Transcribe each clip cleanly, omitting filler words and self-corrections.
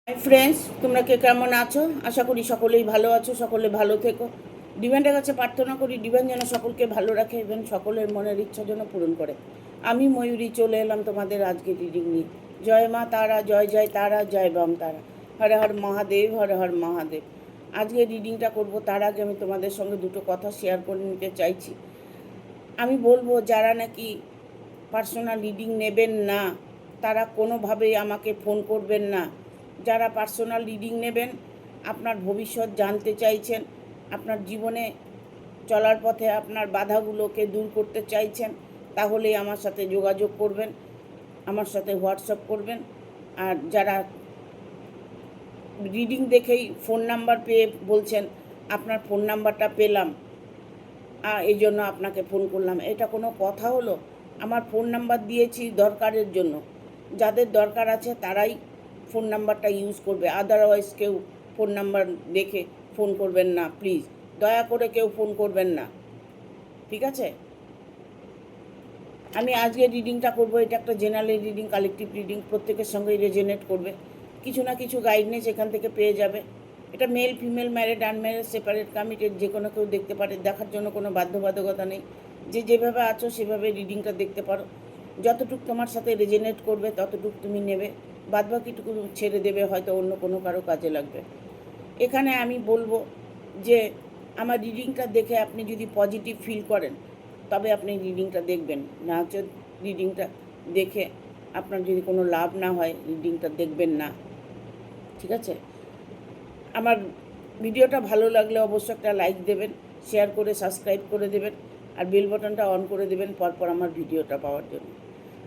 Hi friends, তোমরা কে কেমন আছো? আশা করি সকলেই ভালো আছো, সকলে ভালো থেকো। ডিভাইনের কাছে প্রার্থনা করি ডিভাইন যেন সকলকে ভালো রাখে এবং সকলের মনের ইচ্ছা যেন পূরণ করে। আমি ময়ূরী চলে এলাম তোমাদের আজকে রিডিং নিয়ে। জয় মা তারা, জয় জয় তারা, জয় বাম তারা, হরে হর মহাদেব, হরে হর মহাদেব। আজকে রিডিংটা করব তার আগে আমি তোমাদের সঙ্গে দুটো কথা শেয়ার করে নিতে চাইছি। আমি বলবো যারা নাকি পার্সোনাল রিডিং নেবেন না তারা কোনোভাবেই আমাকে ফোন করবেন না। যারা পার্সোনাল রিডিং নেবেন, আপনার ভবিষ্যৎ জানতে চাইছেন, আপনার জীবনে চলার পথে আপনার বাধাগুলোকে দূর করতে চাইছেন, তাহলেই আমার সাথে যোগাযোগ করবেন, আমার সাথে হোয়াটসঅ্যাপ করবেন। আর যারা রিডিং দেখেই ফোন নাম্বার পেয়ে বলছেন আপনার ফোন নাম্বারটা পেলাম, এই জন্য আপনাকে ফোন করলাম, এটা কোনো কথা হলো? আমার ফোন নাম্বার দিয়েছি দরকারের জন্য। যাদের দরকার আছে তারাই ফোন নাম্বারটা ইউজ করবে, আদারওয়াইজ কেউ ফোন নাম্বার দেখে ফোন করবেন না প্লিজ। দয়া করে কেউ ফোন করবেন না, ঠিক আছে? আমি আজকে রিডিংটা করব, এটা একটা জেনারেল রিডিং, কালেকটিভ রিডিং, প্রত্যেকের সঙ্গেই রেজোনেট করবে। কিছু না কিছু গাইডনেস এখান থেকে পেয়ে যাবে। এটা male, female, married, unmarried, separate, committed, যে কোনো কেউ দেখতে পারে। দেখার জন্য কোনো বাধ্যবাধকতা নেই। যে যেভাবে আছো সেভাবে রিডিংটা দেখতে পারো। যতটুকু তোমার সাথে রেজোনেট করবে ততটুকু তুমি নেবে, বাদবাকিটুকু ছেড়ে দেবে, হয়তো অন্য কোনো কারো কাজে লাগবে। এখানে আমি বলবো যে আমার রিডিংটা দেখে আপনি যদি পজিটিভ ফিল করেন তবে আপনি রিডিংটা দেখবেন, না হচ্ছে রিডিংটা দেখে আপনার যদি কোনো লাভ না হয় রিডিংটা দেখবেন না, ঠিক আছে? আমার ভিডিওটা ভালো লাগলে অবশ্যই একটা লাইক দেবেন, শেয়ার করে সাবস্ক্রাইব করে দেবেন, আর বেল বাটনটা অন করে দেবেন পরপর আমার ভিডিওটা পাওয়ার জন্য।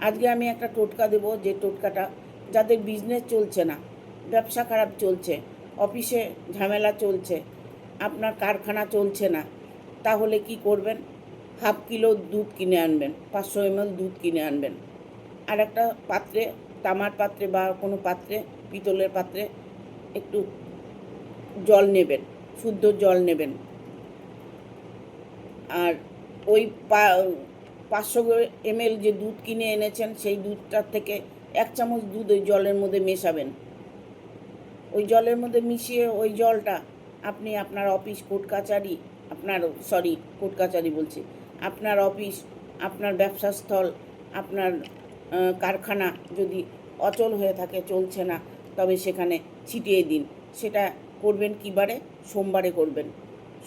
আজকে আমি একটা টোটকা দেব, যে টোটকাটা যাদের বিজনেস চলছে না, ব্যবসা খারাপ চলছে, অফিসে ঝামেলা চলছে, আপনার কারখানা চলছে না, তাহলে কি করবেন? হাফ কিলো দুধ কিনে আনবেন, 500 ml দুধ কিনে আনবেন। আর একটা পাত্রে, তামার পাত্রে বা কোনো পাত্রে, পিতলের পাত্রে একটু জল নেবেন, শুদ্ধ জল নেবেন। আর ওই 500 ml যে দুধ কিনে এনেছেন সেই দুধটার থেকে 1 চামচ দুধ ওই জলের মধ্যে মেশাবেন। ওই জলের মধ্যে মিশিয়ে ওই জলটা আপনি আপনার অফিস, কোর্ট কাছারি, কোর্ট কাছারি বলছি, আপনার অফিস, আপনার ব্যবসাস্থল, আপনার কারখানা যদি অচল হয়ে থাকে, চলছে না, তবে সেখানে ছিটিয়ে দিন। সেটা করবেন কী বারে? সোমবারে করবেন।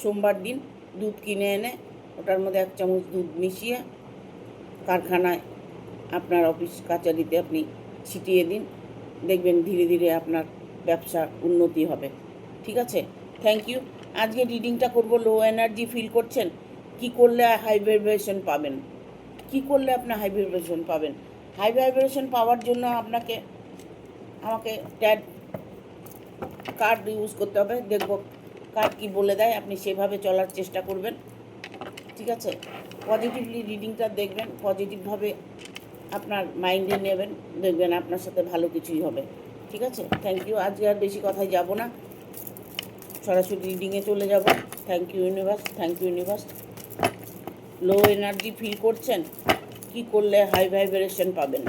সোমবার দিন দুধ কিনে এনে ওটার মধ্যে 1 চামচ দুধ মিশিয়ে কারখানায়, আপনার অফিস কাছারিতে আপনি ছিটিয়ে দিন। দেখবেন ধীরে ধীরে আপনার ব্যবসার উন্নতি হবে, ঠিক আছে? Thank you. আজকে রিডিংটা করব, লো এনার্জি ফিল করছেন, কি করলে হাই ভাইব্রেশন পাবেন? কি করলে আপনি হাই ভাইব্রেশন পাবেন? হাই ভাইব্রেশন পাওয়ার জন্য আমাকে ট্যাড কার্ড ইউজ করতে হবে। দেখব কার্ড কি বলে দেয়, আপনি সেভাবে চলার চেষ্টা করবেন, ঠিক আছে? পজিটিভলি রিডিংটা দেখবেন, পজিটিভভাবে আপনার মাইন্ডে নেবেন, দেখবেন আপনার সাথে ভালো কিছুই হবে, ঠিক আছে? Thank you. আজকে আর বেশি কথায় যাব না, সরাসরি রিডিংয়ে চলে যাব। Thank you universe, thank you universe. Low energy feel করছেন, কি করলে হাই ভাইব্রেশন পাবেন?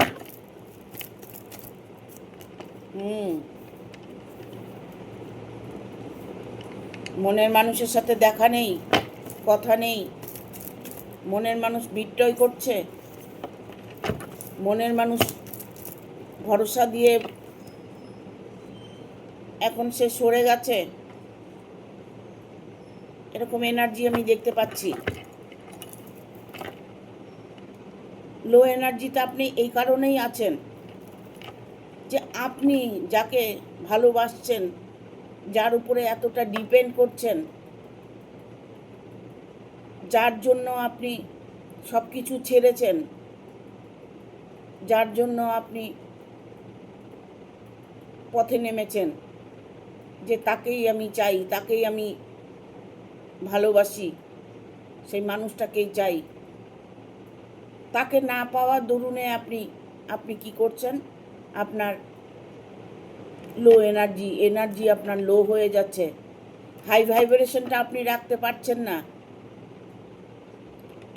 মনের মানুষের সাথে দেখা নেই, কথা নেই, মনের মানুষ বিট্রয় করছে, মনের মানুষ ভরসা দিয়ে এখন সে সরে গেছে, এরকম এনার্জি আমি দেখতে পাচ্ছি। লো এনার্জিতে আপনি এই কারণেই আছেন যে আপনি যাকে ভালোবাসছেন, যার উপরে এতটা ডিপেন্ড করছেন, যার জন্য আপনি সব কিছু ছেড়েছেন, যার জন্য আপনি পথে নেমেছেন, যে তাকেই আমি চাই, তাকেই আমি ভালোবাসি, সেই মানুষটাকেই চাই, তাকে না পাওয়ার দরুনে আপনি কি করছেন? আপনার লো এনার্জি আপনার লো হয়ে যাচ্ছে, হাই ভাইব্রেশনটা আপনি রাখতে পারছেন না।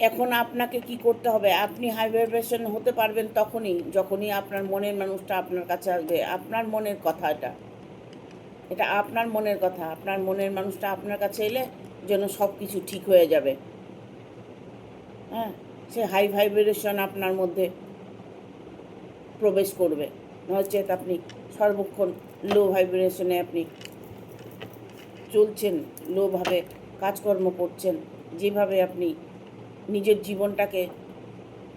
এখন আপনাকে কি করতে হবে? আপনি হাই ভাইব্রেশন হতে পারবেন যখনই আপনার মনের মানুষটা আপনার কাছে আসবে, আপনার মনের কথাটা, এটা আপনার মনের কথা। আপনার মনের মানুষটা আপনার কাছে এলে যেন সব কিছু ঠিক হয়ে যাবে। হ্যাঁ, সে হাই ভাইব্রেশন আপনার মধ্যে প্রবেশ করবে, নচেত আপনি সর্বক্ষণ লো ভাইব্রেশনে আপনি চলছেন, লোভাবে কাজকর্ম করছেন, যেভাবে আপনি নিজের জীবনটাকে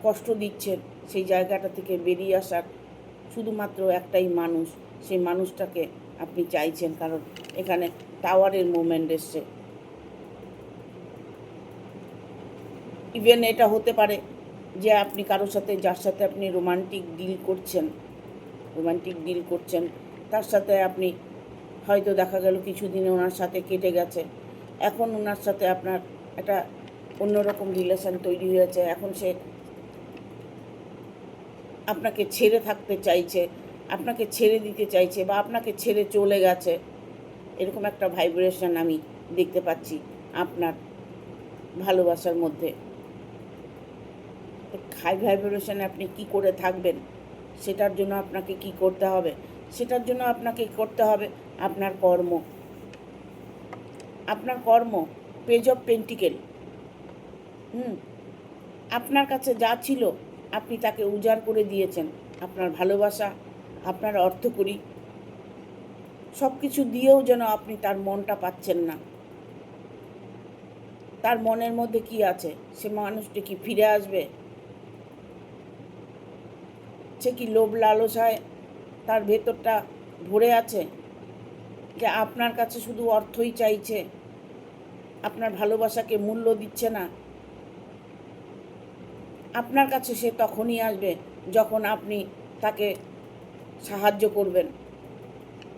কষ্ট দিচ্ছেন, সেই জায়গাটা থেকে বেরিয়ে আসার শুধুমাত্র একটাই মানুষ, সেই মানুষটাকে আপনি চাইছেন, কারণ এখানে টাওয়ারের মুভমেন্ট এসছে। ইভেন এটা হতে পারে যে আপনি কারোর সাথে, যার সাথে আপনি রোমান্টিক ডিল করছেন, তার সাথে আপনি হয়তো দেখা গেল কিছুদিন ওনার সাথে কেটে গেছে, এখন ওনার সাথে আপনার একটা অন্যরকম রিলেশন তৈরি হয়েছে, এখন সে আপনাকে ছেড়ে থাকতে চাইছে, আপনাকে ছেড়ে দিতে চাইছে, বা আপনাকে ছেড়ে চলে গেছে, এরকম একটা ভাইব্রেশন আমি দেখতে পাচ্ছি আপনার ভালোবাসার মধ্যে। হাই ভাইব্রেশনে আপনি কি করে থাকবেন, সেটার জন্য আপনাকে কি করতে হবে? সেটার জন্য আপনাকে করতে হবে আপনার কর্ম। Page of pentacle. আপনার কাছে যা ছিল আপনি তাকে উজাড় করে দিয়েছেন। আপনার ভালোবাসা, আপনার অর্থকড়ি, সব কিছু দিয়েও যেন আপনি তার মনটা পাচ্ছেন না। তার মনের মধ্যে কি আছে? সে মানুষটি কি ফিরে আসবে? সে কি লোভ লালসায় তার ভেতরটা ভরে আছে, যে আপনার কাছে শুধু অর্থই চাইছে, আপনার ভালোবাসাকে মূল্য দিচ্ছে না? আপনার কাছে সে তখনই আসবে যখন আপনি তাকে সাহায্য করবেন।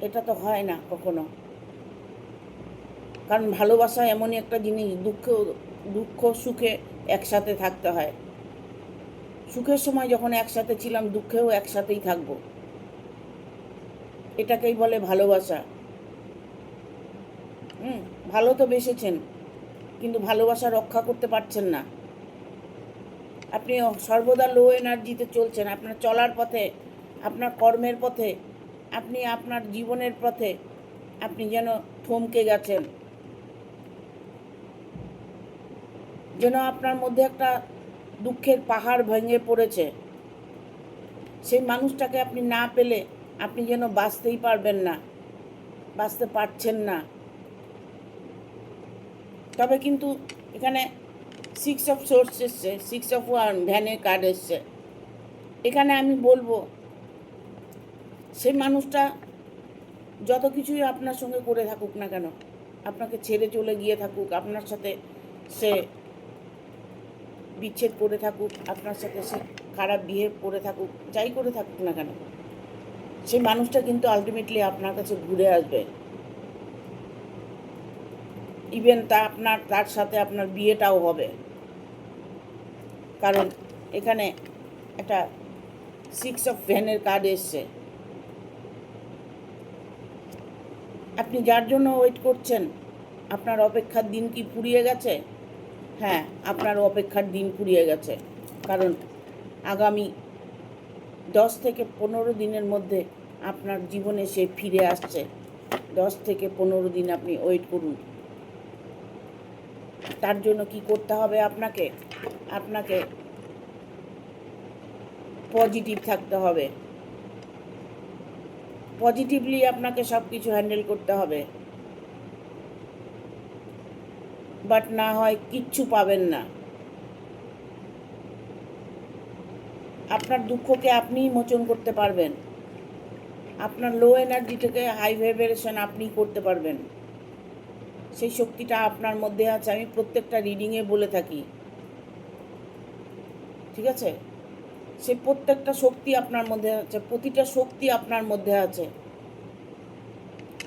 এটা তো হয় না কখনো, কারণ ভালোবাসা এমনই একটা জিনিস, দুঃখ সুখে একসাথে থাকতে হয়। সুখের সময় যখন একসাথে ছিলাম, দুঃখেও একসাথেই থাকবো, এটাকেই বলে ভালোবাসা। ভালো তো বেসেছেন, কিন্তু ভালোবাসা রক্ষা করতে পারছেন না। আপনি সর্বদা লো এনার্জিতে চলছেন। আপনার চলার পথে, আপনার কর্মের পথে, আপনি আপনার জীবনের পথে আপনি যেন থমকে গেছেন, যেন আপনার মধ্যে একটা দুঃখের পাহাড় ভেঙে পড়েছে। সেই মানুষটাকে আপনি না পেলে আপনি যেন বাঁচতেই পারবেন না, বাঁচতে পারছেন না। তবে কিন্তু এখানে 6 অফ সোর্স এসছে, 6 অফ ওয়ান ভ্যানের কার্ড এসছে। এখানে আমি বলবো, সেই মানুষটা যত কিছুই আপনার সঙ্গে করে থাকুক না কেন, আপনাকে ছেড়ে চলে গিয়ে থাকুক, আপনার সাথে সে বিচ্ছেদ করে থাকুক, আপনার সাথে সে খারাপ বিহেভ করে থাকুক, যাই করে থাকুক না কেন, সেই মানুষটা কিন্তু আলটিমেটলি আপনার কাছে ঘুরে আসবে। ইভেন তার সাথে আপনার বিয়েটাও হবে, কারণ এখানে একটা 6 অফ ভ্যানের কার্ড এসছে। আপনি যার জন্য ওয়েট করছেন, আপনার অপেক্ষার দিন কি ফুরিয়ে গেছে? হ্যাঁ, আপনার অপেক্ষার দিন ফুরিয়ে গেছে, কারণ আগামী 10 থেকে 15 দিনের মধ্যে আপনার জীবনে সে ফিরে আসছে। 10 থেকে 15 দিন আপনি ওয়েট করুন। তার জন্য কি করতে হবে? আপনাকে পজিটিভ থাকতে হবে, পজিটিভলি আপনাকে সব কিছু হ্যান্ডেল করতে হবে। বাট না হয় কিচ্ছু পাবেন না। আপনার দুঃখকে আপনিই মোচন করতে পারবেন, আপনার লো এনার্জি থেকে হাই ভাইব্রেশন আপনিই করতে পারবেন। সেই শক্তিটা আপনার মধ্যে আছে। আমি প্রত্যেকটা রিডিংয়ে বলে থাকি, ঠিক আছে? সেই প্রত্যেকটা শক্তি আপনার মধ্যে আছে, প্রতিটা শক্তি আপনার মধ্যে আছে।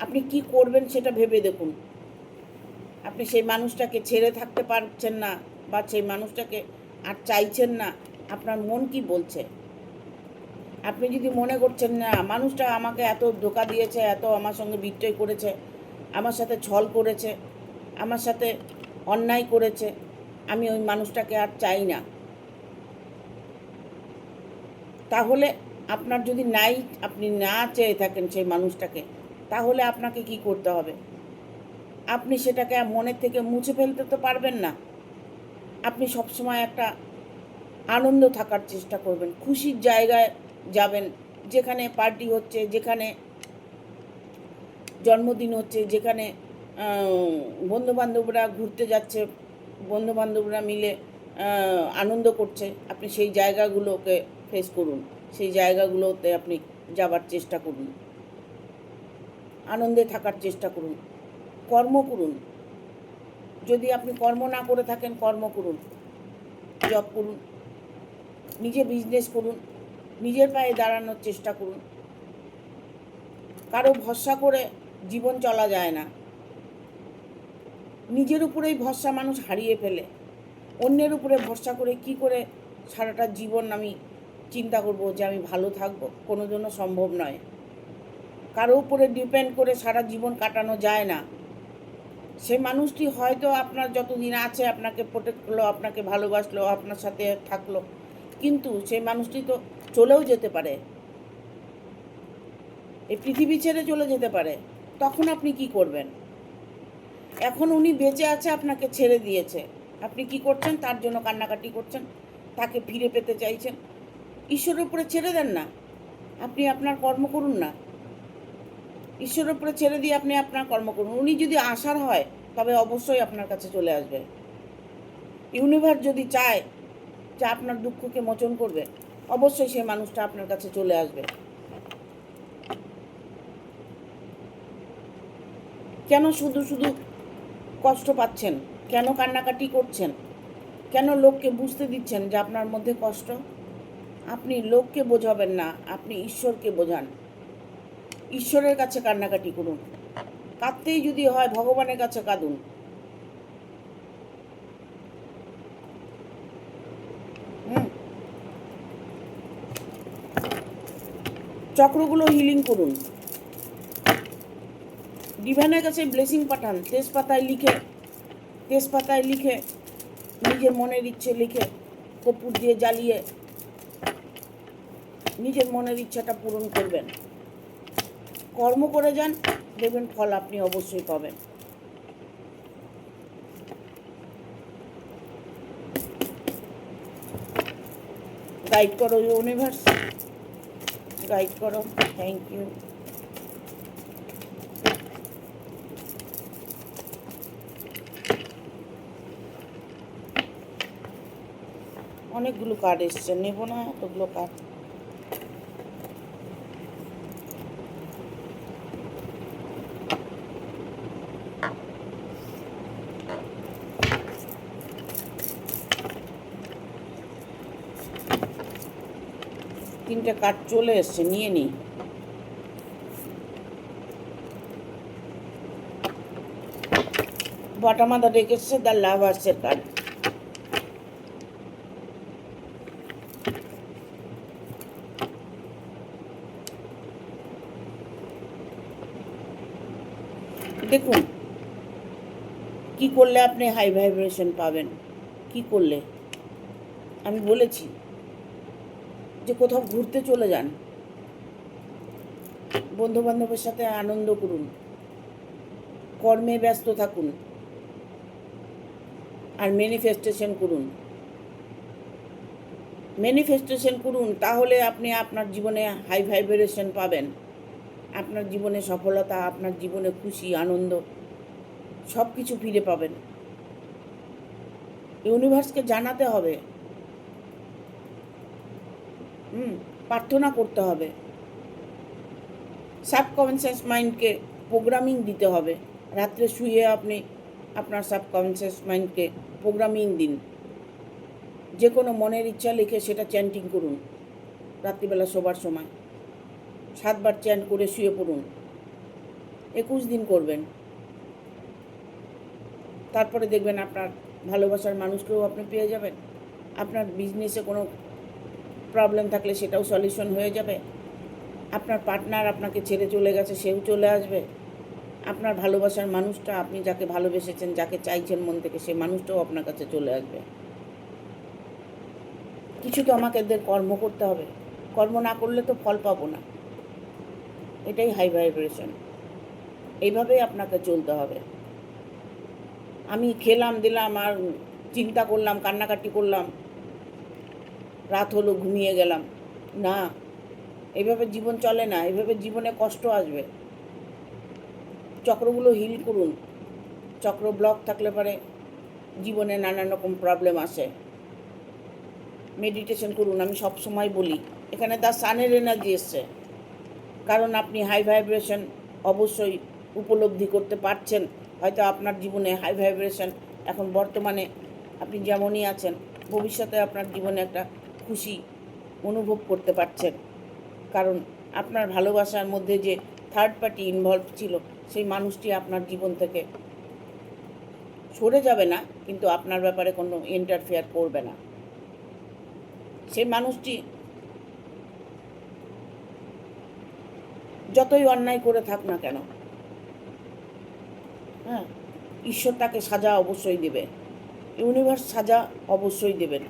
আপনি কি করবেন সেটা ভেবে দেখুন। আপনি সেই মানুষটাকে ছেড়ে থাকতে পারছেন না, বা সেই মানুষটাকে আর চাইছেন না, আপনার মন কি বলছে? আপনি যদি মনে করছেন না, মানুষটা আমাকে এত ধোঁকা দিয়েছে, এত আমার সঙ্গে বিট্রয় করেছে, আমার সাথে ছল করেছে, আমার সাথে অন্যায় করেছে, আমি ওই মানুষটাকে আর চাই না, তাহলে আপনার যদি আপনি না চেয়ে থাকেন সেই মানুষটাকে, তাহলে আপনাকে কি করতে হবে? আপনি সেটাকে মনের থেকে মুছে ফেলতে তো পারবেন না। আপনি সবসময় একটা আনন্দ থাকার চেষ্টা করবেন, খুশির জায়গায় যাবেন, যেখানে পার্টি হচ্ছে, যেখানে জন্মদিন হচ্ছে, যেখানে বন্ধুবান্ধবরা ঘুরতে যাচ্ছে, বন্ধুবান্ধবরা মিলে আনন্দ করছে, আপনি সেই জায়গাগুলোকে ফেস করুন, সেই জায়গাগুলোতে আপনি যাবার চেষ্টা করুন, আনন্দে থাকার চেষ্টা করুন, কর্ম করুন। যদি আপনি কর্ম না করে থাকেন, কর্ম করুন, জব করুন, নিজে বিজনেস করুন, নিজের পায়ে দাঁড়ানোর চেষ্টা করুন। কারো ভরসা করে জীবন চলা যায় না। নিজের উপরেই ভরসা মানুষ হারিয়ে ফেলে। অন্যের উপরে ভরসা করে কি করে সারাটা জীবন আমি চিন্তা করব যে আমি ভালো থাকব? কোনো জন্য সম্ভব নয়। কারো উপরে ডিপেন্ড করে সারা জীবন কাটানো যায় না। সে মানুষটি হয়তো আপনার যতদিন আছে আপনাকে প্রোটেক্ট করলো, আপনাকে ভালোবাসলো, আপনার সাথে থাকলো, কিন্তু সেই মানুষটি তো চলেও যেতে পারে, এই পৃথিবী ছেড়ে চলে যেতে পারে। তখন আপনি কি করবেন? এখন উনি বেঁচে আছে, আপনাকে ছেড়ে দিয়েছে, আপনি কি করছেন? তার জন্য কান্নাকাটি করছেন, তাকে ফিরে পেতে চাইছেন। ঈশ্বরের উপরে ছেড়ে দেন না, আপনি আপনার কর্ম করুন না। ঈশ্বরের উপরে ছেড়ে দিয়ে আপনি আপনার কর্ম করুন। উনি যদি আসার হয় তবে অবশ্যই আপনার কাছে চলে আসবে। ইউনিভার্স যদি চায় যে আপনার দুঃখকে মোচন করবে, অবশ্যই সেই মানুষটা আপনার কাছে চলে আসবে। কেন শুধু শুধু কষ্ট পাচ্ছেন? কেন কান্নাকাটি করছেন? কেন লোককে বুঝতে দিচ্ছেন যে আপনার মধ্যে কষ্ট? আপনি লোককে বোঝাবেন না, আপনি ঈশ্বরকে বোঝান। ঈশ্বরের কাছে কান্নাকাটি করুন। কাঁদতেই যদি হয় ভগবানের কাছে কাঁদুন। চক্রগুলো হিলিং করুন, ডিভাইনের কাছে ব্লেসিং পাঠান। তেজপাতায় লিখে নিজের মনের ইচ্ছে লিখে কর্পূর দিয়ে জ্বালিয়ে নিজের মনের ইচ্ছাটা পূরণ করবেন। কর্ম করে যান, দেখবেন ফল আপনি অবশ্যই পাবেন। গাইড করো ইউনিভার্স, গাইড করো। Thank you. অনেকগুলো কার্ড এসছে, নেব না এতগুলো কার্ড। তিনটে কার্ড চলে এসছে, নিয়ে নিই। বটামাদা ডেকেছে দ্য লাভার্সের কার্ড। দেখুন কি করলে আপনি হাই ভাইব্রেশন পাবেন। কি করলে? আমি বলেছি যে কোথাও ঘুরতে চলে যান, বন্ধুবান্ধবের সাথে আনন্দ করুন, কর্মে ব্যস্ত থাকুন, আর ম্যানিফেস্টেশন করুন। ম্যানিফেস্টেশন করুন, তাহলে আপনি আপনার জীবনে হাই ভাইব্রেশন পাবেন। আপনার জীবনে সফলতা, আপনার জীবনে খুশি, আনন্দ সব কিছু ফিরে পাবেন। ইউনিভার্সকে জানাতে হবে, প্রার্থনা করতে হবে, সাবকনসিয়াস মাইন্ডকে প্রোগ্রামিং দিতে হবে। রাত্রে শুয়ে আপনি আপনার সাবকনসিয়াস মাইন্ডকে প্রোগ্রামিং দিন। যে কোনো মনের ইচ্ছা লিখে সেটা চ্যান্টিং করুন। রাত্রিবেলা শোবার সময় 7 বার চ্যান্ট করে শুয়ে পড়ুন। 21 দিন করবেন। তারপরে দেখবেন আপনার ভালোবাসার মানুষকেও আপনি পেয়ে যাবেন। আপনার বিজনেসে কোনো প্রবলেম থাকলে সেটাও সলিউশন হয়ে যাবে। আপনার পার্টনার আপনাকে ছেড়ে চলে গেছে, সেও চলে আসবে। আপনার ভালোবাসার মানুষটা, আপনি যাকে ভালোবেসেছেন, যাকে চাইছেন মন থেকে, সেই মানুষটাও আপনার কাছে চলে আসবে। কিছু তো আমাকে এদের কর্ম করতে হবে। কর্ম না করলে তো ফল পাবো না। এটাই হাই ভাইব্রেশন। এইভাবেই আপনাকে চলতে হবে। আমি খেলাম দিলাম আর চিন্তা করলাম, কান্নাকাটি করলাম, রাত হলো ঘুমিয়ে গেলাম, না, এইভাবে জীবন চলে না। এইভাবে জীবনে কষ্ট আসবে। চক্রগুলো হিল করুন। চক্র ব্লক থাকলে পরে জীবনে নানান রকম প্রবলেম আসে। মেডিটেশন করুন। আমি সব সময় বলি, এখানে তার সানের এনার্জি এসছে, কারণ আপনি হাই ভাইব্রেশন অবশ্যই উপলব্ধি করতে পারছেন। হয়তো আপনার জীবনে হাই ভাইব্রেশন এখন বর্তমানে আপনি যেমনই আছেন, ভবিষ্যতে আপনার জীবনে একটা খুশি অনুভব করতে পারছেন, কারণ আপনার ভালোবাসার মধ্যে যে থার্ড পার্টি ইনভলভ ছিল, সেই মানুষটি আপনার জীবন থেকে সরে যাবে না, কিন্তু আপনার ব্যাপারে কোনো ইন্টারফেয়ার করবে না। সেই মানুষটি যতই অন্যায় করে থাক না কেন, হ্যাঁ, ঈশ্বর তাকে সাজা অবশ্যই দেবে, ইউনিভার্স সাজা অবশ্যই দেবেন।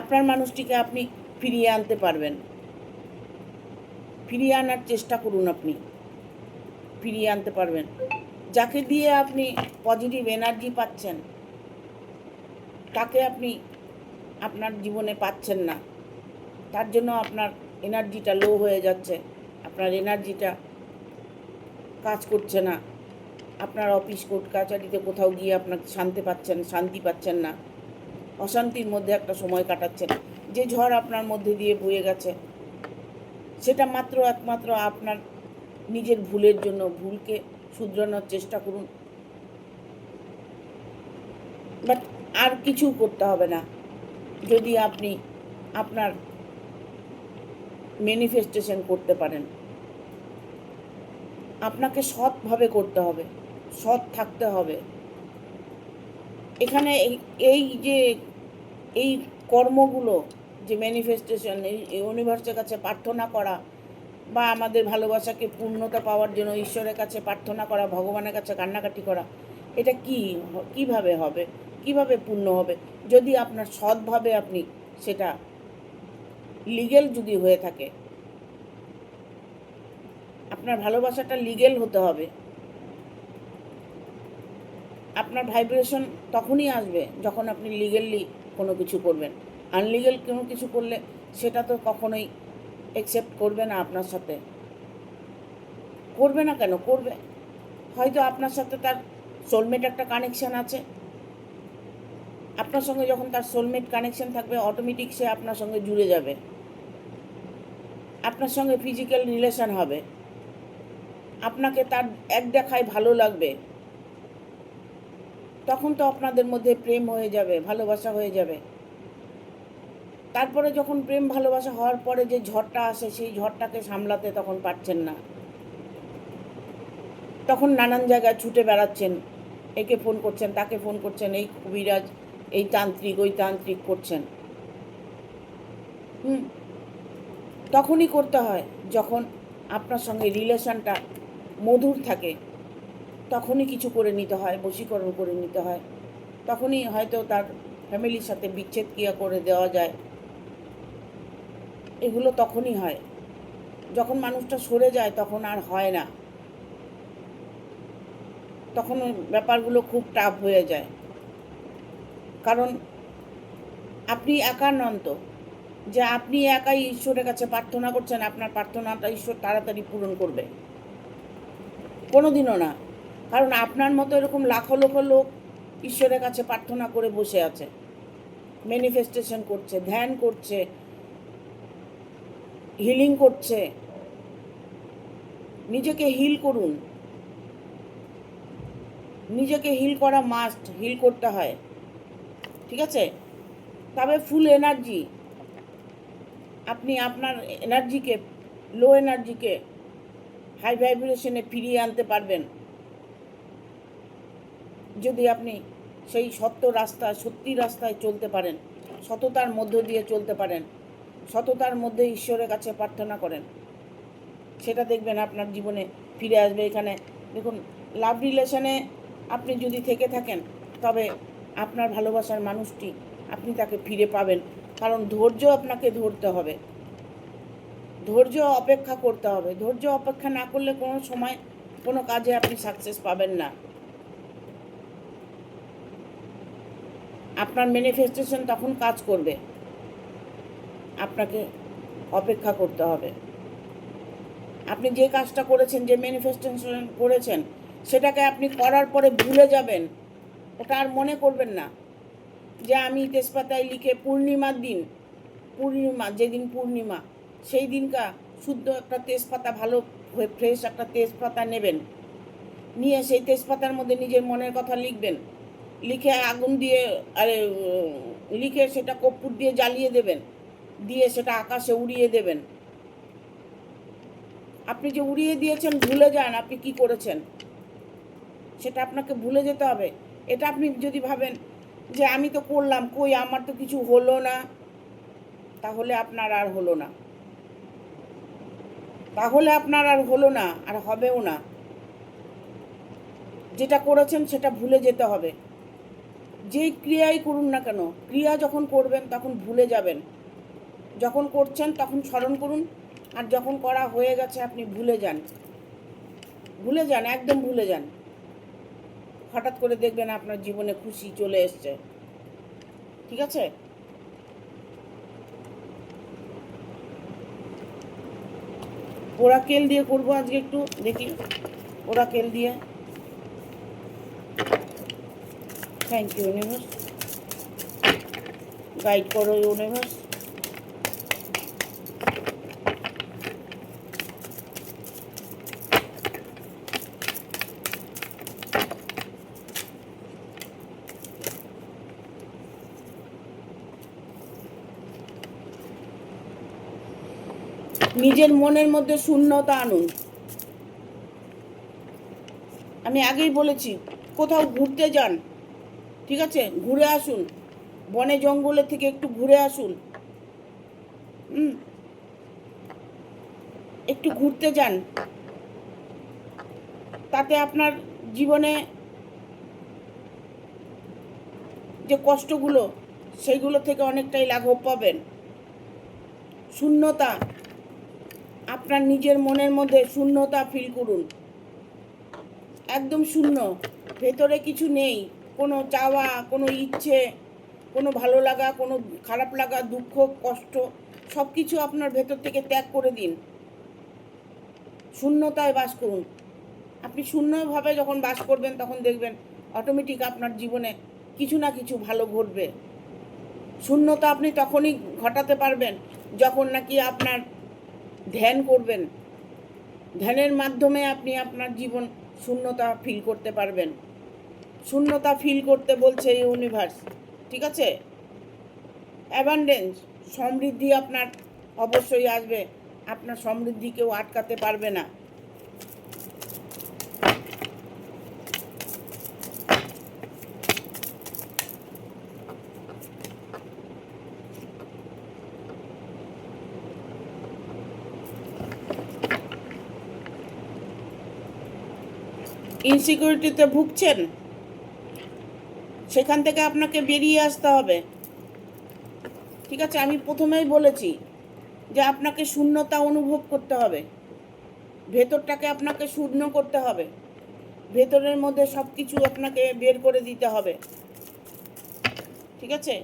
আপনার মানুষটিকে আপনি ফিরিয়ে আনতে পারবেন। ফিরিয়ে আনার চেষ্টা করুন, আপনি ফিরিয়ে আনতে পারবেন। যাকে দিয়ে আপনি পজিটিভ এনার্জি পাচ্ছেন, তাকে আপনি আপনার জীবনে পাচ্ছেন না, তার জন্য আপনার এনার্জিটা লো হয়ে যাচ্ছে, আপনার এনার্জিটা কাজ করছে না। আপনার অফিস কোর্ট কাছারিতে কোথাও গিয়ে আপনার শান্তি পাচ্ছেন না, অশান্তির মধ্যে একটা সময় কাটাচ্ছেন। যে ঝড় আপনার মধ্যে দিয়ে বয়ে গেছে, সেটা একমাত্র আপনার নিজের ভুলের জন্য। ভুলকে শুধরানোর চেষ্টা করুন, বাট আর কিছু করতে হবে না। যদি আপনি আপনার ম্যানিফেস্টেশন করতে পারেন, আপনাকে সৎভাবে করতে হবে, সৎ থাকতে হবে। এখানে এই কর্মগুলো, যে ম্যানিফেস্টেশন, এই ইউনিভার্সের কাছে প্রার্থনা করা, বা আমাদের ভালোবাসাকে পূর্ণতা পাওয়ার জন্য ঈশ্বরের কাছে প্রার্থনা করা, ভগবানের কাছে কান্নাকাটি করা, এটা কিভাবে হবে, কিভাবে পূর্ণ হবে? যদি আপনার সৎভাবে আপনি সেটা লিগেল যদি হয়ে থাকে, আপনার ভালোবাসাটা লিগেল হতে হবে। আপনার ভাইব্রেশন তখনই আসবে যখন আপনি লিগেলি কোনো কিছু করবেন। আনলিগেল কোনো কিছু করলে সেটা তো কখনোই অ্যাকসেপ্ট করবে না, আপনার সাথে করবে না। কেন করবে? হয়তো আপনার সাথে তার সোলমেট একটা কানেকশান আছে। আপনার সঙ্গে যখন তার সোলমেট কানেকশান থাকবে, অটোমেটিক সে আপনার সঙ্গে জুড়ে যাবে, আপনার সঙ্গে ফিজিক্যাল রিলেশন হবে, আপনাকে তার এক দেখায় ভালো লাগবে। তখন তো আপনাদের মধ্যে প্রেম হয়ে যাবে, ভালোবাসা হয়ে যাবে। তারপরে যখন প্রেম ভালোবাসা হওয়ার পরে যে ঝড়টা আসে, সেই ঝড়টাকে সামলাতে তখন পারছেন না, তখন নানান জায়গায় ছুটে বেড়াচ্ছেন, একে ফোন করছেন, তাকে ফোন করছেন, এই কবিরাজ, এই তান্ত্রিক, ওই তান্ত্রিক করছেন। তখনই করতে হয় যখন আপনার সঙ্গে রিলেশনটা মধুর থাকে, তখনই কিছু করে নিতে হয়, বশীকরণ করে নিতে হয়। তখনই হয়তো তার ফ্যামিলির সাথে বিচ্ছেদ ক্রিয়া করে দেওয়া যায়। এগুলো তখনই হয় যখন মানুষটা সরে যায়, তখন আর হয় না, তখন ব্যাপারগুলো খুব টাফ হয়ে যায়। কারণ আপনি একা নন তো, যে আপনি একাই ঈশ্বরের কাছে প্রার্থনা করছেন, আপনার প্রার্থনাটা ঈশ্বর তাড়াতাড়ি পূরণ করবে? কোনোদিনও না। কারণ আপনার মতো এরকম লাখো লক্ষ লোক ঈশ্বরের কাছে প্রার্থনা করে বসে আছে, ম্যানিফেস্টেশন করছে, ধ্যান করছে, হিলিং করছে। নিজেকে হিল করুন। নিজেকে হিল করা মাস্ট, হিল করতে হয়, ঠিক আছে? তবে ফুল এনার্জি, আপনি আপনার এনার্জিকে, লো এনার্জিকে হাই ভাইব্রেশনে ফিরিয়ে আনতে পারবেন যদি আপনি সেই সত্যি রাস্তায় চলতে পারেন, সততার মধ্য দিয়ে চলতে পারেন, সততার মধ্যে ঈশ্বরের কাছে প্রার্থনা করেন, সেটা দেখবেন আপনার জীবনে ফিরে আসবে। এখানে দেখুন, লাভ রিলেশনে আপনি যদি থেকে থাকেন, তবে আপনার ভালোবাসার মানুষটি, আপনি তাকে ফিরে পাবেন। কারণ ধৈর্য আপনাকে ধরতে হবে, ধৈর্য অপেক্ষা করতে হবে। ধৈর্য অপেক্ষা না করলে কোনো সময় কোনো কাজে আপনি সাকসেস পাবেন না। আপনার ম্যানিফেস্টেশন তখন কাজ করবে, আপনাকে অপেক্ষা করতে হবে। আপনি যে কাজটা করেছেন, যে ম্যানিফেস্টেশন করেছেন, সেটাকে আপনি করার পরে ভুলে যাবেন, ওটা আর মনে করবেন না। যে আমি তেজপাতায় লিখে পূর্ণিমার দিন, পূর্ণিমা যেদিন পূর্ণিমা সেই দিনকা শুদ্ধ একটা তেজপাতা, ভালো ফ্রেশ একটা তেজপাতা নেবেন, নিয়ে সেই তেজপাতার মধ্যে নিজের মনের কথা লিখবেন, লিখে আগুন দিয়ে লিখে সেটা কর্পূর দিয়ে জ্বালিয়ে দেবেন, দিয়ে সেটা আকাশে উড়িয়ে দেবেন। আপনি যে উড়িয়ে দিয়েছেন ভুলে যান আপনি কি করেছেন, সেটা আপনাকে ভুলে যেতে হবে। এটা আপনি যদি ভাবেন যে আমি তো করলাম, কই আমার তো কিছু হলো না, তাহলে আপনার আর হলো না, তাহলে আপনার আর হলো না, আর হবেও না। যেটা করেছেন সেটা ভুলে যেতে হবে। যেই ক্রিয়াই করুন না কেন, ক্রিয়া যখন করবেন তখন ভুলে যাবেন, যখন করছেন তখন স্মরণ করুন, আর যখন করা হয়ে গেছে আপনি ভুলে যান, ভুলে যান, একদম ভুলে যান। হঠাৎ করে দেখবেন আপনার জীবনে খুশি চলে এসছে। ঠিক আছে? ওরাকেল দিয়ে করবো আজকে, একটু দেখি ওরাকেল দিয়ে। থ্যাংক ইউ ইউনিভার্স, গাইড করো ইউনিভার্স। নিজের মনের মধ্যে শূন্যতা আনুন। আমি আগেই বলেছি, কোথাও ঘুরতে যান, ঠিক আছে, ঘুরে আসুন, বনে জঙ্গলে থেকে একটু ঘুরে আসুন, একটু ঘুরতে যান, তাতে আপনার জীবনে যে কষ্টগুলো সেইগুলো থেকে অনেকটাই লাঘব পাবেন। শূন্যতা, আপনার নিজের মনের মধ্যে শূন্যতা ফিল করুন, একদম শূন্য, ভেতরে কিছু নেই, কোনো চাওয়া, কোনো ইচ্ছে, কোনো ভালো লাগা, কোনো খারাপ লাগা, দুঃখ, কষ্ট, সব কিছু আপনার ভেতর থেকে ত্যাগ করে দিন, শূন্যতায় বাস করুন। আপনি শূন্যভাবে যখন বাস করবেন তখন দেখবেন অটোমেটিক আপনার জীবনে কিছু না কিছু ভালো ঘটবে। শূন্যতা আপনি তখনই ঘটাতে পারবেন যখন নাকি আপনার ধ্যান করবেন, ধ্যানের মাধ্যমে আপনি আপনার জীবন শূন্যতা ফিল করতে পারবেন। শূন্যতা ফিল করতে বলছে ইউনিভার্স, ঠিক আছে? অ্যাবান্ডেন্স, সমৃদ্ধি আপনার অবশ্যই আসবে, আপনার সমৃদ্ধি কেউ আটকাতে পারবে না। ইনসিকিউরিটিতে ভুগছেন, সেখান থেকে আপনাকে বেরিয়ে আসতে হবে। ঠিক আছে? আমি প্রথমেই বলেছি যে আপনাকে শূন্যতা অনুভব করতে হবে, ভেতরটাকে আপনাকে শূন্য করতে হবে, ভেতরের মধ্যে সব কিছু আপনাকে বের করে দিতে হবে। ঠিক আছে?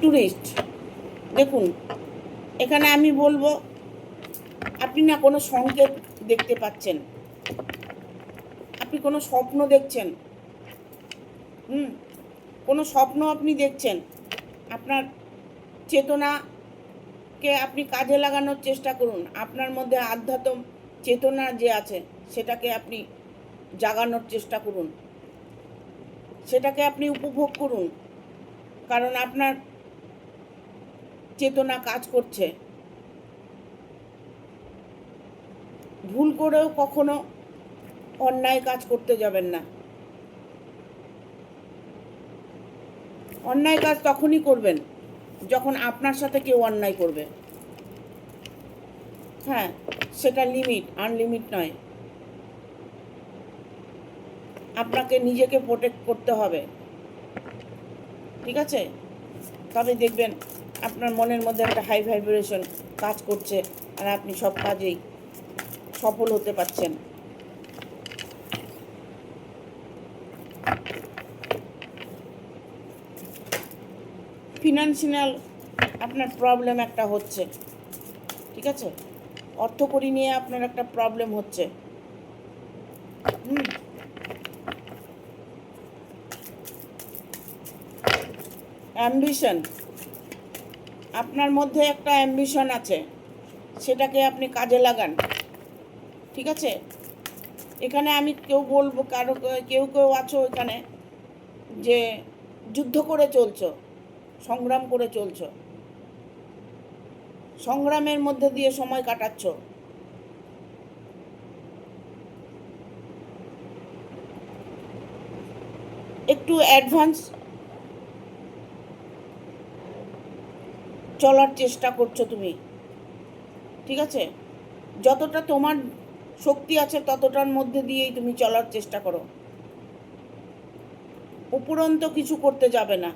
টুরিস্ট, দেখুন এখানে আমি বলবো আপনি না কোনো সংকেত দেখতে পাচ্ছেন, আপনি কোনো স্বপ্ন দেখছেন, কোনো স্বপ্ন আপনি দেখছেন। আপনার চেতনাকে আপনি কাজে লাগানোর চেষ্টা করুন, আপনার মধ্যে আধ্যাত্ম চেতনা যে আছে সেটাকে আপনি জাগানোর চেষ্টা করুন, সেটাকে আপনি উপভোগ করুন, কারণ আপনার চেতনা কাজ করছে। ভুল করেও কখনো অন্যায় কাজ করতে যাবেন না। অন্যায় কাজ তখনই করবেন যখন আপনার সাথে কেউ অন্যায় করবে। হ্যাঁ, সেটা লিমিট, আনলিমিট নয়। আপনাকে নিজেকে প্রোটেক্ট করতে হবে। ঠিক আছে? তবে দেখবেন আপনার মনের মধ্যে একটা হাই ভাইব্রেশন কাজ করছে, আর আপনি সব কাজেই সফল হতে পারছেন। ফিনান্সিয়াল আপনার প্রবলেম একটা হচ্ছে, ঠিক আছে? অর্থকড়ি নিয়ে আপনার একটা প্রবলেম হচ্ছে। অ্যাম্বিশন, আপনার মধ্যে একটা অ্যাম্বিশন আছে, সেটাকে আপনি কাজে লাগান, ঠিক আছে? এখানে আমি বলবো কেউ আছো এখানে যে যুদ্ধ করে চলছো, সংগ্রাম করে চলছো, সংগ্রামের মধ্যে দিয়ে সময় কাটাচ্ছ। একটু অ্যাডভান্স চলার চেষ্টা করছো তুমি, ঠিক আছে? যতটা তোমার শক্তি আছে ততটার মধ্যে দিয়েই তুমি চলার চেষ্টা করো। উপরন্ত কিছু করতে যাবে না,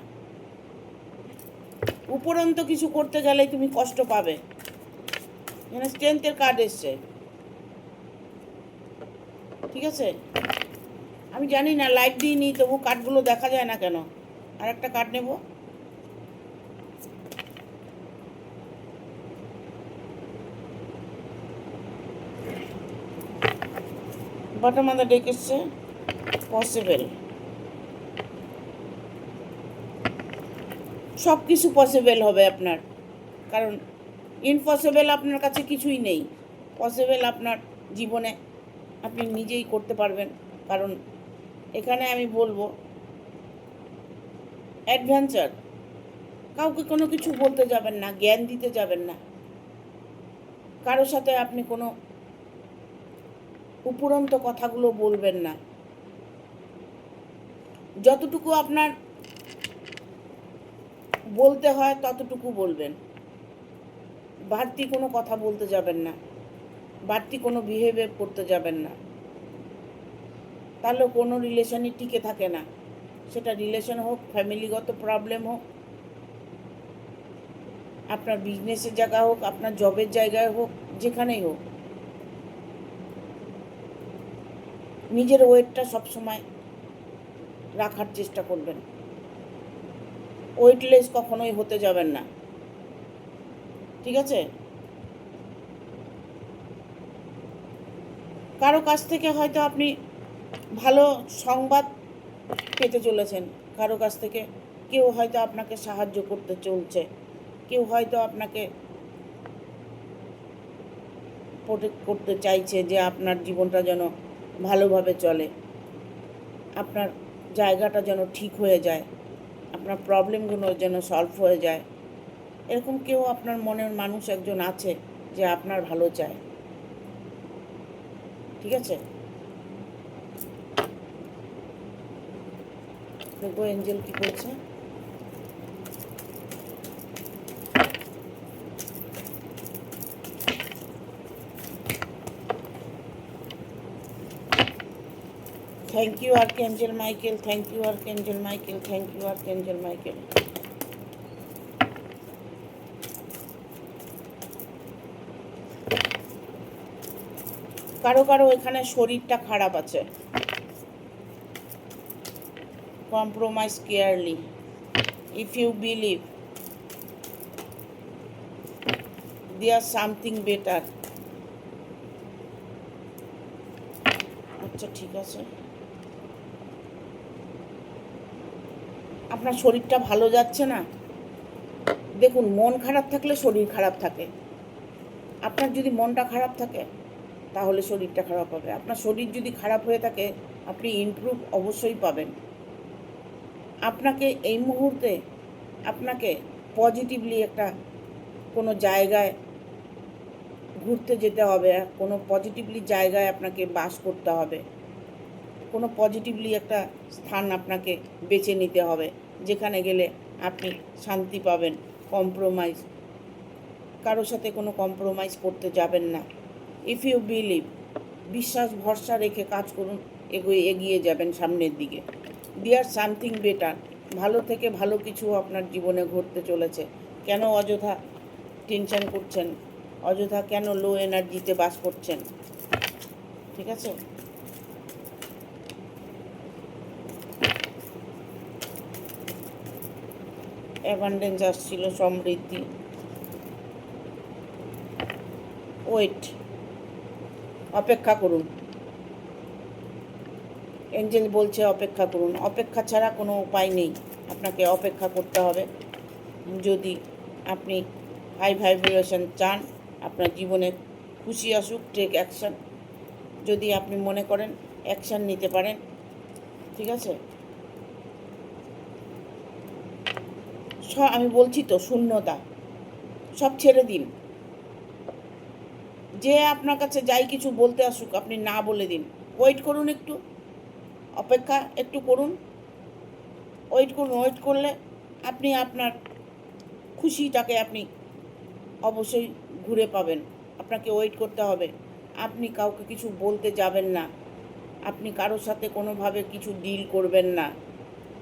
উপরন্ত কিছু করতে গেলেই তুমি কষ্ট পাবে। এখানে স্ট্রেংথের কার্ড এসছে, ঠিক আছে? আমি জানি না, লাইট দিইনি, তবু কার্ডগুলো দেখা যায় না কেন। আর একটা কার্ড নেব। বটম অফ দ্য ডেক এসছে পসিবল। সব কিছু পসিবল হবে আপনার, কারণ ইম্পসিবল আপনার কাছে কিছুই নেই। পসিবল আপনার জীবনে আপনি নিজেই করতে পারবেন। কারণ এখানে আমি বলবো অ্যাডভেঞ্চার, কাউকে কোনো কিছু বলতে যাবেন না, জ্ঞান দিতে যাবেন না, কারোর সাথে আপনি কোনো উপরন্ত কথাগুলো বলবেন না। যতটুকু আপনার বলতে হয় ততটুকু বলবেন, বাড়তি কোনো কথা বলতে যাবেন না, বাড়তি কোনো বিহেভিয়ার করতে যাবেন না, তাহলে কোনো রিলেশনই টিকে থাকে না। সেটা রিলেশন হোক, ফ্যামিলিগত প্রবলেম হোক, আপনার বিজনেসের জায়গা হোক, আপনার জবের জায়গায় হোক, যেখানেই হোক, নিজের ওয়েটটা সবসময় রাখার চেষ্টা করবেন। ওয়েটলেস কখনোই হতে যাবেন না, ঠিক আছে? কারো কাছ থেকে হয়তো আপনি ভালো সংবাদ পেতে চলেছেন, কারো কাছ থেকে কেউ হয়তো আপনাকে সাহায্য করতে চলছে, কেউ হয়তো আপনাকে প্রোটেক্ট করতে চাইছে যে আপনার জীবনটা যেন ভালোভাবে চলে, আপনার জায়গাটা যেন ঠিক হয়ে যায়, আপনার প্রবলেমগুলো যেন সলভ হয়ে যায়। এরকম কেউ আপনার মনের মানুষ একজন আছে যে আপনার ভালো চায়, ঠিক আছে? দেখবো এঞ্জেল কি বলছে। Thank you archangel Michael, thank you archangel Michael, thank you archangel Michael. কারো কারো এখানে শরীরটা খারাপ আছে, compromise carefully, if you believe there something better. আচ্ছা, ঠিক আছে। আপনার শরীরটা ভালো যাচ্ছে না। দেখুন, মন খারাপ থাকলে শরীর খারাপ থাকে। আপনার যদি মনটা খারাপ থাকে তাহলে শরীরটা খারাপ হবে। আপনার শরীর যদি খারাপ হয়ে থাকে আপনি ইমপ্রুভ অবশ্যই পাবেন। আপনাকে এই মুহূর্তে আপনাকে পজিটিভলি একটা কোনো জায়গায় ঘুরতে যেতে হবে, কোনো পজিটিভলি জায়গায় আপনাকে বাস করতে হবে, কোনো পজিটিভলি একটা স্থান আপনাকে বেছে নিতে হবে, যেখানে গেলে আপনি শান্তি পাবেন। কম্প্রোমাইজ, কারোর সাথে কোনো কম্প্রোমাইজ করতে যাবেন না। ইফ ইউ বিলিভ, বিশ্বাস ভরসা রেখে কাজ করুন, এগিয়ে যাবেন সামনের দিকে। দেয়ার সামথিং বেটার, ভালো থেকে ভালো কিছু আপনার জীবনে ঘটতে চলেছে। কেন অযথা টেনশন করছেন, অযথা কেন লো এনার্জিতে বাস করছেন? ঠিক আছে? অ্যাবান্ডেন্স আসছিল, সমৃদ্ধি। ওয়েট, অপেক্ষা করুন। এঞ্জেল বলছে অপেক্ষা করুন। অপেক্ষা ছাড়া কোনো উপায় নেই, আপনাকে অপেক্ষা করতে হবে। যদি আপনি হাই ভাইব্রেশন চান, আপনার জীবনে খুশি আসুক, টেক অ্যাকশান। যদি আপনি মনে করেন অ্যাকশান নিতে পারেন, ঠিক আছে? আমি বলছি তো, শূন্যতা সব ছেড়ে দিন। যে আপনার কাছে যাই কিছু বলতে আসুক, আপনি না বলে দিন। ওয়েট করুন, একটু অপেক্ষা একটু করুন, ওয়েট করুন। ওয়েট করলে আপনি আপনার খুশিটাকে আপনি অবশ্যই ঘুরে পাবেন। আপনাকে ওয়েট করতে হবে। আপনি কাউকে কিছু বলতে যাবেন না, আপনি কারোর সাথে কোনোভাবে কিছু ডিল করবেন না,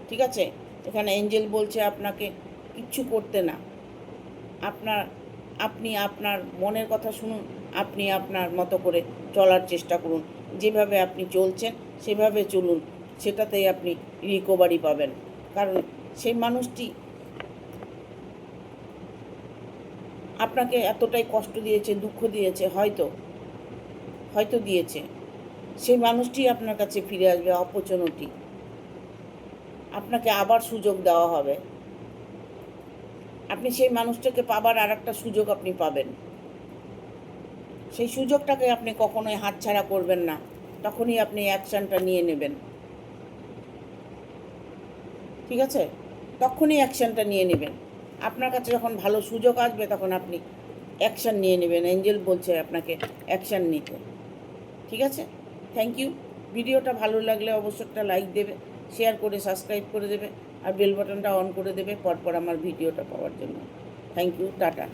ঠিক আছে? এখানে এঞ্জেল বলছে আপনাকে কিচ্ছু করতে না। আপনি আপনার মনের কথা শুনুন, আপনি আপনার মতো করে চলার চেষ্টা করুন। যেভাবে আপনি চলছেন সেভাবে চলুন, সেটাতেই আপনি রিকভারি পাবেন। কারণ সেই মানুষটি আপনাকে এতটাই কষ্ট দিয়েছে, দুঃখ দিয়েছে, হয়তো দিয়েছে, সেই মানুষটি আপনার কাছে ফিরে আসবে। অপরচুনিটি, আপনাকে আবার সুযোগ দেওয়া হবে। আপনি সেই মানুষটাকে পাবার আর একটা সুযোগ আপনি পাবেন। সেই সুযোগটাকে আপনি কখনোই হাতছাড়া করবেন না, তখনই আপনি অ্যাকশানটা নিয়ে নেবেন, ঠিক আছে? তখনই অ্যাকশানটা নিয়ে নেবেন। আপনার কাছে যখন ভালো সুযোগ আসবে তখন আপনি অ্যাকশান নিয়ে নেবেন। এঞ্জেল বলছে আপনাকে অ্যাকশান নিতে, ঠিক আছে? Thank you. ভিডিওটা ভালো লাগলে অবশ্যই একটা লাইক দেবে, শেয়ার করে সাবস্ক্রাইব করে দেবে, আর বেল বাটনটা অন করে দেবে পরপর আমার ভিডিওটা পাওয়ার জন্য। Thank you, tata.